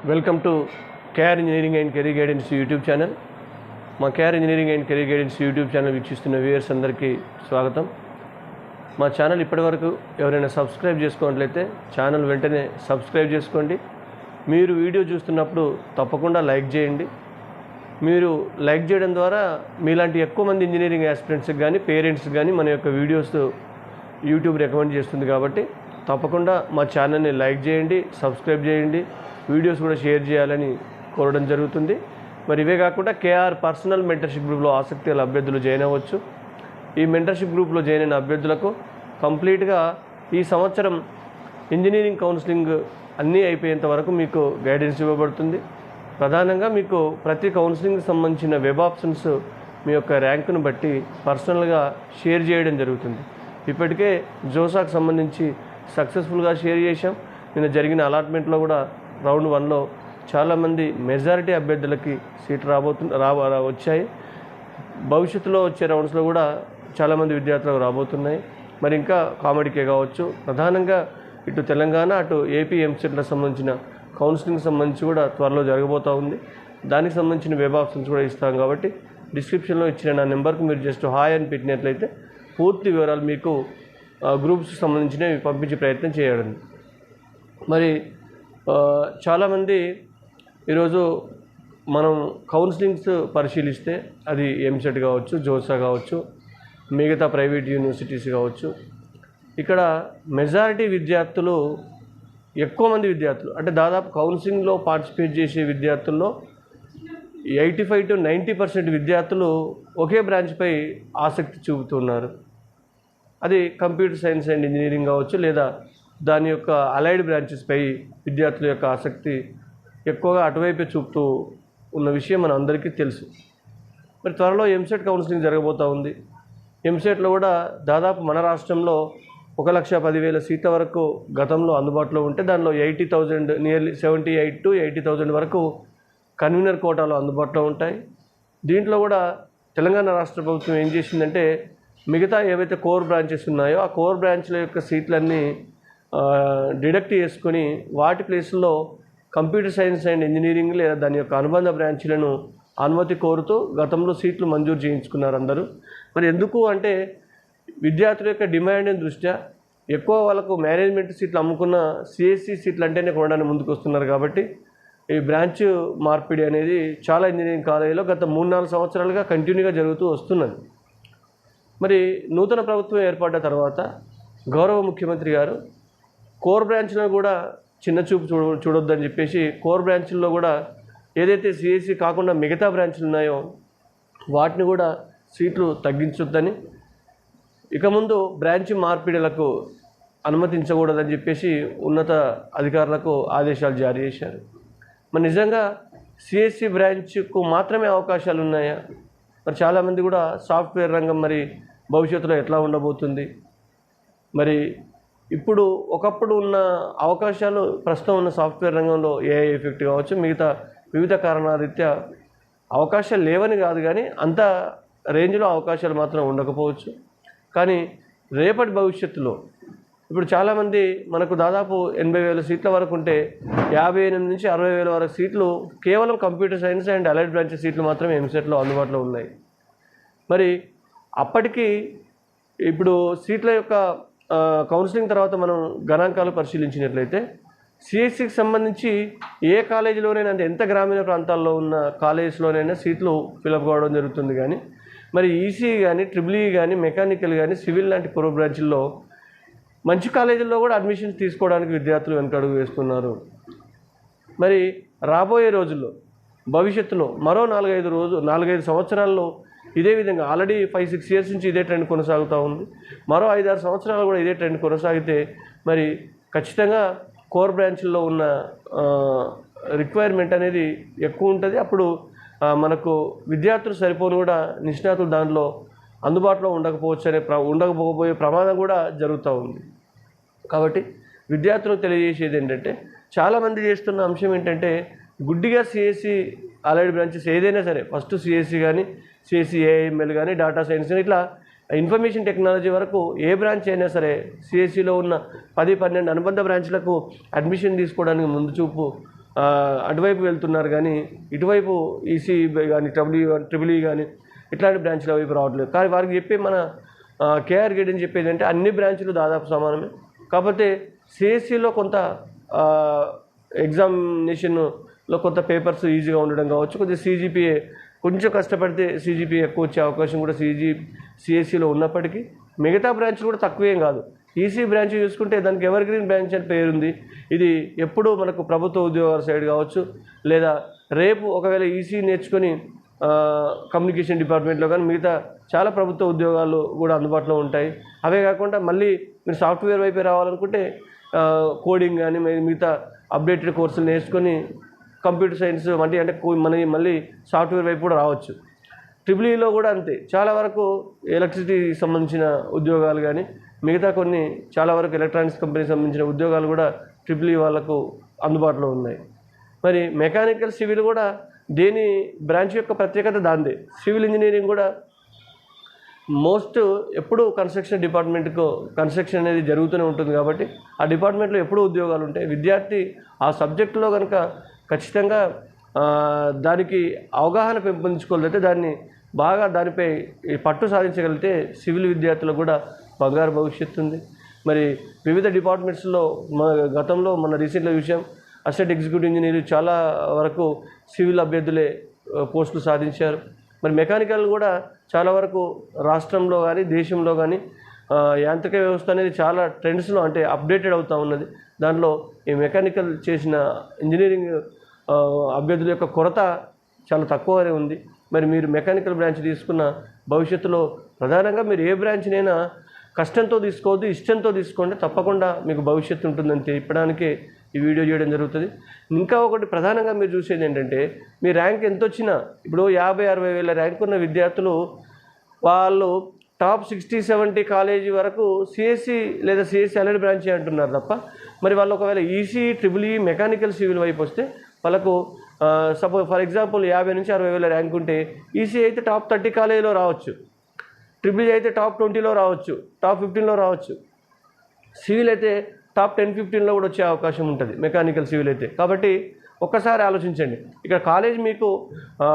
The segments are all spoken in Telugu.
Welcome to KR engineering and career guidance YouTube channel. మా KR engineering and career guidance YouTube channel వీక్షిస్తున్న వ్యూయర్స్ అందరికీ స్వాగతం. మా ఛానల్ ఇప్పటివరకు ఎవరైనా సబ్స్క్రైబ్ చేసుకోనట్లయితే ఛానల్ వెంటనే సబ్స్క్రైబ్ చేసుకోండి. మీరు వీడియో చూస్తున్నప్పుడు తప్పకుండా లైక్ చేయండి. మీరు లైక్ చేయడం ద్వారా మీలాంటి ఎక్కువ మంది ఇంజనీరింగ్ ఆస్పిరెంట్స్కి కానీ పేరెంట్స్కి కానీ మన యొక్క వీడియోస్ యూట్యూబ్ రికమెండ్ చేస్తుంది. కాబట్టి తప్పకుండా మా ఛానల్ని లైక్ చేయండి, సబ్స్క్రైబ్ చేయండి, వీడియోస్ కూడా షేర్ చేయాలని కోరడం జరుగుతుంది. మరి ఇవే కాకుండా కేఆర్ పర్సనల్ మెంటర్షిప్ గ్రూప్లో ఆసక్తి గల అభ్యర్థులు జాయిన్ అవ్వచ్చు. ఈ మెంటర్షిప్ గ్రూప్లో జాయిన్ అయిన అభ్యర్థులకు కంప్లీట్గా ఈ సంవత్సరం ఇంజనీరింగ్ కౌన్సిలింగ్ అన్నీ అయిపోయేంత వరకు మీకు గైడెన్స్ ఇవ్వబడుతుంది. ప్రధానంగా మీకు ప్రతి కౌన్సిలింగ్కి సంబంధించిన వెబ్ ఆప్షన్స్ మీ యొక్క ర్యాంకును బట్టి పర్సనల్గా షేర్ చేయడం జరుగుతుంది. ఇప్పటికే జోసాకు సంబంధించి సక్సెస్ఫుల్గా షేర్ చేశాం. నిన్న జరిగిన అలాట్మెంట్లో కూడా రౌండ్ 1లో చాలామంది మెజారిటీ అభ్యర్థులకి సీట్ వచ్చాయి. భవిష్యత్తులో వచ్చే రౌండ్స్లో కూడా చాలామంది విద్యార్థులకు రాబోతున్నాయి. మరి ఇంకా కామెడీకే కావచ్చు, ప్రధానంగా ఇటు తెలంగాణ అటు ఏపీ ఎంసెట్లకు సంబంధించిన కౌన్సిలింగ్కి సంబంధించి కూడా త్వరలో జరగబోతూ ఉంది. దానికి సంబంధించిన వెబ్ ఆప్షన్స్ కూడా ఇస్తాం. కాబట్టి డిస్క్రిప్షన్లో ఇచ్చిన నా నెంబర్కి మీరు జస్ట్ హాయ్ అని పెట్టినట్లయితే పూర్తి వివరాలు మీకు గ్రూప్స్కి సంబంధించినవి పంపించే ప్రయత్నం చేయడం. మరి చాలామంది ఈరోజు మనం కౌన్సిలింగ్స్ పరిశీలిస్తే అది ఎంసెట్ కావచ్చు, జోసా కావచ్చు, మిగతా ప్రైవేట్ యూనివర్సిటీస్ కావచ్చు, ఇక్కడ మెజారిటీ విద్యార్థులు ఎక్కువ మంది విద్యార్థులు అంటే దాదాపు కౌన్సిలింగ్లో పార్టిసిపేట్ చేసే విద్యార్థుల్లో 85 to 90% విద్యార్థులు ఒకే బ్రాంచ్పై ఆసక్తి చూపుతున్నారు. అది కంప్యూటర్ సైన్స్ అండ్ ఇంజనీరింగ్ కావచ్చు, లేదా దాని యొక్క అలైడ్ బ్రాంచెస్పై విద్యార్థుల యొక్క ఆసక్తి ఎక్కువగా అటువైపే చూపుతూ ఉన్న విషయం మన అందరికీ తెలుసు. మరి త్వరలో ఎంసెట్ కౌన్సిలింగ్ జరగబోతూ ఉంది. ఎంసెట్లో కూడా దాదాపు మన రాష్ట్రంలో 1,10,000 సీట్ల వరకు గతంలో అందుబాటులో ఉంటే దానిలో 80,000 నియర్లీ 78 to 80,000 వరకు కన్వీనర్ కోటాలో అందుబాటులో ఉంటాయి. దీంట్లో కూడా తెలంగాణ రాష్ట్ర ప్రభుత్వం ఏం చేసిందంటే మిగతా ఏవైతే కోర్ బ్రాంచెస్ ఉన్నాయో ఆ కోర్ బ్రాంచ్ల యొక్క సీట్లన్నీ డిడక్ట్ చేసుకొని వాటి ప్లేస్లో కంప్యూటర్ సైన్స్ అండ్ ఇంజనీరింగ్ లేదా దాని యొక్క అనుబంధ బ్రాంచ్లను అనుమతి కోరుతూ గతంలో సీట్లు మంజూరు చేయించుకున్నారు అందరూ. మరి ఎందుకు అంటే విద్యార్థుల యొక్క డిమాండ్ దృష్ట్యా ఎక్కువ వాళ్ళకు మేనేజ్మెంట్ సీట్లు అమ్ముకున్న సిఎస్సి సీట్లు అంటేనే కొనడానికి ముందుకు వస్తున్నారు. కాబట్టి ఈ బ్రాంచ్ మార్పిడి అనేది చాలా ఇంజనీరింగ్ కాలేజీలో గత 3-4 సంవత్సరాలుగా కంటిన్యూగా జరుగుతూ వస్తున్నది. మరి నూతన ప్రభుత్వం ఏర్పడ్డ తర్వాత గౌరవ ముఖ్యమంత్రి గారు కోర్ బ్రాంచ్లను కూడా చిన్న చూపు చూడొద్దని చెప్పేసి కోర్ బ్రాంచ్ల్లో కూడా ఏదైతే సిఎస్సి కాకుండా మిగతా బ్రాంచ్లు ఉన్నాయో వాటిని కూడా సీట్లు తగ్గించొద్దని, ఇక ముందు బ్రాంచ్ మార్పిడిలకు అనుమతించకూడదని చెప్పేసి ఉన్నత అధికారులకు ఆదేశాలు జారీ చేశారు. మరి నిజంగా సిఎస్సి బ్రాంచ్కు మాత్రమే అవకాశాలు ఉన్నాయా? మరి చాలామంది కూడా సాఫ్ట్వేర్ రంగం మరి భవిష్యత్తులో ఎట్లా ఉండబోతుంది? మరి ఇప్పుడు ఒకప్పుడు ఉన్న అవకాశాలు ప్రస్తుతం ఉన్న సాఫ్ట్వేర్ రంగంలో ఏఐ ఎఫెక్ట్ కావచ్చు, మిగతా వివిధ కారణాల రీత్యా అవకాశాలు లేవని కాదు, కానీ అంత రేంజ్లో అవకాశాలు మాత్రం ఉండకపోవచ్చు. కానీ రేపటి భవిష్యత్తులో ఇప్పుడు చాలామంది మనకు దాదాపు 80,000 సీట్ల వరకు ఉంటే 58 నుంచి 60,000 వరకు సీట్లు కేవలం computer science and allied branches సీట్లు మాత్రమే ఎంసెట్లో అందుబాటులో ఉన్నాయి. మరి అప్పటికి ఇప్పుడు సీట్ల యొక్క కౌన్సిలింగ్ తర్వాత మనం గణాంకాలు పరిశీలించినట్లయితే సిఎస్సికి సంబంధించి ఏ కాలేజీలోనైనా అంటే ఎంత గ్రామీణ ప్రాంతాల్లో ఉన్న కాలేజెస్లోనైనా సీట్లు ఫిలప్ కావడం జరుగుతుంది. కానీ మరి ఈసీ కానీ, ట్రిపుల్ కానీ, మెకానికల్ కానీ, సివిల్ లాంటి కోర్ బ్రాంచ్ల్లో మంచి కాలేజీల్లో కూడా అడ్మిషన్స్ తీసుకోవడానికి విద్యార్థులు వెనకడుగు వేస్తున్నారు. మరి రాబోయే రోజుల్లో భవిష్యత్తులో మరో 4-5 సంవత్సరాల్లో ఇదే విధంగా ఆల్రెడీ 5-6 years నుంచి ఇదే ట్రెండ్ కొనసాగుతూ ఉంది. మరో 5-6 సంవత్సరాలు కూడా ఇదే ట్రెండ్ కొనసాగితే మరి ఖచ్చితంగా కోర్ బ్రాంచ్ల్లో ఉన్న రిక్వైర్మెంట్ అనేది ఎక్కువ ఉంటుంది. అప్పుడు మనకు విద్యార్థులు సరిపోను కూడా నిష్ణాతులు దానిలో అందుబాటులో ఉండకపోయే ప్రమాదం కూడా జరుగుతూ ఉంది. కాబట్టి విద్యార్థులకు తెలియజేసేది ఏంటంటే చాలామంది చేస్తున్న అంశం ఏంటంటే గుడ్డిగా సిఎస్సి అలైడ్ బ్రాంచెస్ ఏదైనా సరే ఫస్ట్ సిఎస్సి కానీ, సిఎస్సి ఏఐఎంఎల్ కానీ, డేటా సైన్స్ కానీ ఇట్లా ఇన్ఫర్మేషన్ టెక్నాలజీ వరకు ఏ బ్రాంచ్ అయినా సరే సిఎస్సిలో ఉన్న 10-12 అనుబంధ బ్రాంచ్లకు అడ్మిషన్ తీసుకోవడానికి ముందు చూపు అటువైపు వెళ్తున్నారు కానీ ఇటువైపు ఈసీ కానీ ట్రిపుల్ ఈ కానీ ఇట్లాంటి బ్రాంచ్ల వైపు రావట్లేదు. కానీ వారికి చెప్పే మన కేఆర్ గైడెన్స్ చెప్పేది అంటే అన్ని బ్రాంచ్లు దాదాపు సమానమే. కాకపోతే సిఎస్సిలో కొంత ఎగ్జామినేషన్లో కొంత పేపర్స్ ఈజీగా ఉండడం కావచ్చు, కొద్దిగా సిజిపిఏ కొంచెం కష్టపడితే సిజిపిఏ ఎక్కువ వచ్చే అవకాశం కూడా సిఎస్సిలో ఉన్నప్పటికీ మిగతా బ్రాంచ్లు కూడా తక్కువేం కాదు. ఈసీ బ్రాంచ్ చూసుకుంటే దానికి ఎవర్ గ్రీన్ బ్రాంచ్ అని పేరుంది. ఇది ఎప్పుడూ మనకు ప్రభుత్వ ఉద్యోగాల సైడ్ కావచ్చు, లేదా రేపు ఒకవేళ ఈసీ నేర్చుకొని కమ్యూనికేషన్ డిపార్ట్మెంట్లో కానీ మిగతా చాలా ప్రభుత్వ ఉద్యోగాలు కూడా అందుబాటులో ఉంటాయి. అవే కాకుండా మళ్ళీ మీరు సాఫ్ట్వేర్ వైపే రావాలనుకుంటే కోడింగ్ కానీ మిగతా అప్డేటెడ్ కోర్సులు నేర్చుకొని కంప్యూటర్ సైన్స్ అంటే మళ్ళీ సాఫ్ట్వేర్ వైపు కూడా రావచ్చు. ట్రిపుల్ ఈలో కూడా అంతే, చాలా వరకు ఎలక్ట్రిసిటీ సంబంధించిన ఉద్యోగాలు కానీ మిగతా కొన్ని చాలా వరకు ఎలక్ట్రానిక్స్ కంపెనీకి సంబంధించిన ఉద్యోగాలు కూడా ట్రిపుల్ ఈ వాళ్ళకు అందుబాటులో ఉన్నాయి. మరి మెకానికల్ సివిల్ కూడా దేని బ్రాంచ్ యొక్క ప్రత్యేకత దాందే. సివిల్ ఇంజనీరింగ్ కూడా ఎప్పుడు కన్స్ట్రక్షన్ అనేది జరుగుతూనే ఉంటుంది కాబట్టి ఆ డిపార్ట్మెంట్లో ఎప్పుడూ ఉద్యోగాలు ఉంటాయి. విద్యార్థి ఆ సబ్జెక్టులో కనుక ఖచ్చితంగా దానికి అవగాహన పెంపొందించుకోగలిగితే దానిపై పట్టు సాధించగలిగితే సివిల్ విద్యార్థులకు కూడా బంగారు భవిష్యత్తు ఉంది. మరి వివిధ డిపార్ట్మెంట్స్లో గతంలో మన రీసెంట్గా చూసాం, అసిస్టెంట్ ఎగ్జిక్యూటివ్ ఇంజనీర్ చాలా వరకు సివిల్ అభ్యర్థులే పోస్టులు సాధించారు. మరి మెకానికల్ కూడా చాలా వరకు రాష్ట్రంలో కానీ దేశంలో కానీ యాంత్రిక వ్యవస్థ అనేది చాలా ట్రెండ్స్లో అంటే అప్డేటెడ్ అవుతూ ఉన్నది. దాంట్లో ఈ మెకానికల్ చేసిన ఇంజనీరింగ్ అభ్యర్థుల యొక్క కొరత చాలా తక్కువనే ఉంది. మరి మీరు మెకానికల్ బ్రాంచ్ తీసుకున్న భవిష్యత్తులో ప్రధానంగా మీరు ఏ బ్రాంచ్నైనా కష్టంతో తీసుకోవద్దు, ఇష్టంతో తీసుకోండి, తప్పకుండా మీకు భవిష్యత్తు ఉంటుందని చెప్పడానికే ఈ వీడియో చేయడం జరుగుతుంది. ఇంకా ఒకటి ప్రధానంగా మీరు చూసేది ఏంటంటే, మీ ర్యాంక్ ఎంత వచ్చినా ఇప్పుడు 50-60 వేల ర్యాంక్ ఉన్న విద్యార్థులు వాళ్ళు టాప్ 60-70 కాలేజీ వరకు సిఎస్సి లేదా సిఎస్సి అలైడ్ బ్రాంచ్ అంటున్నారు తప్ప, మరి వాళ్ళు ఒకవేళ EC triple E mechanical civil వైపు వస్తే వాళ్ళకు సపోజ్ ఫర్ ఎగ్జాంపుల్ 50 నుంచి 60 వేల ర్యాంక్ ఉంటే ఈసీ అయితే టాప్ 30 కాలేజీలో రావచ్చు, ట్రిపుల్ ఈ అయితే టాప్ 20లో రావచ్చు, టాప్ 15లో రావచ్చు, సివిల్ అయితే టాప్ 10-15లో కూడా వచ్చే అవకాశం ఉంటుంది మెకానికల్ సివిల్ అయితే. కాబట్టి ఒక్కసారి ఆలోచించండి. ఇక్కడ కాలేజ్ మీకు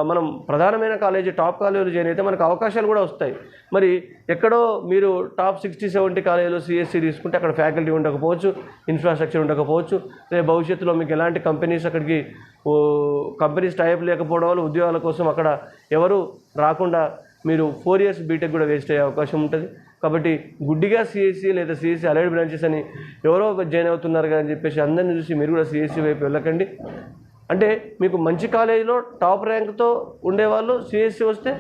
మనం ప్రధానమైన కాలేజీ టాప్ కాలేజీలో జాయిన్ అయితే మనకు అవకాశాలు కూడా వస్తాయి. మరి ఎక్కడో మీరు టాప్ 60-70 కాలేజీలో సిఎస్సి తీసుకుంటే అక్కడ ఫ్యాకల్టీ ఉండకపోవచ్చు, ఇన్ఫ్రాస్ట్రక్చర్ ఉండకపోవచ్చు, రేపు భవిష్యత్తులో మీకు ఎలాంటి కంపెనీస్ టైప్ లేకపోవడం వల్ల ఉద్యోగాల కోసం అక్కడ ఎవరు రాకుండా మీరు 4 years బీటెక్ కూడా వేస్ట్ అయ్యే అవకాశం ఉంటుంది. కాబట్టి గుడ్డిగా సిఎస్సి లేదా సిఎస్సి అలైడ్ బ్రాంచెస్ అని ఎవరో జాయిన్ అవుతున్నారు అని చెప్పేసి అందరిని చూసి మీరు కూడా సిఎస్సి వైపు వెళ్ళకండి. అంటే మీకు మంచి కాలేజీలో టాప్ ర్యాంక్తో ఉండేవాళ్ళు సిఎస్సి వస్తే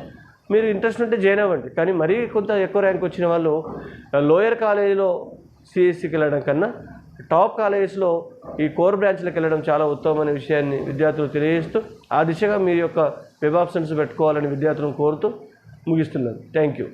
మీరు ఇంట్రెస్ట్ ఉంటే జాయిన్ అవ్వండి. కానీ మరీ కొంత ఎక్కువ ర్యాంక్ వచ్చిన వాళ్ళు లోయర్ కాలేజీలో సిఎస్సికి వెళ్ళడం కన్నా టాప్ కాలేజెస్లో ఈ కోర్ బ్రాంచ్లకు వెళ్ళడం చాలా ఉత్తమమైన విషయాన్ని విద్యార్థులు తెలియజేస్తూ ఆ దిశగా మీ యొక్క వెబ్ ఆప్షన్స్ పెట్టుకోవాలని విద్యార్థులను కోరుతూ ముగిస్తున్నాను. Thank you.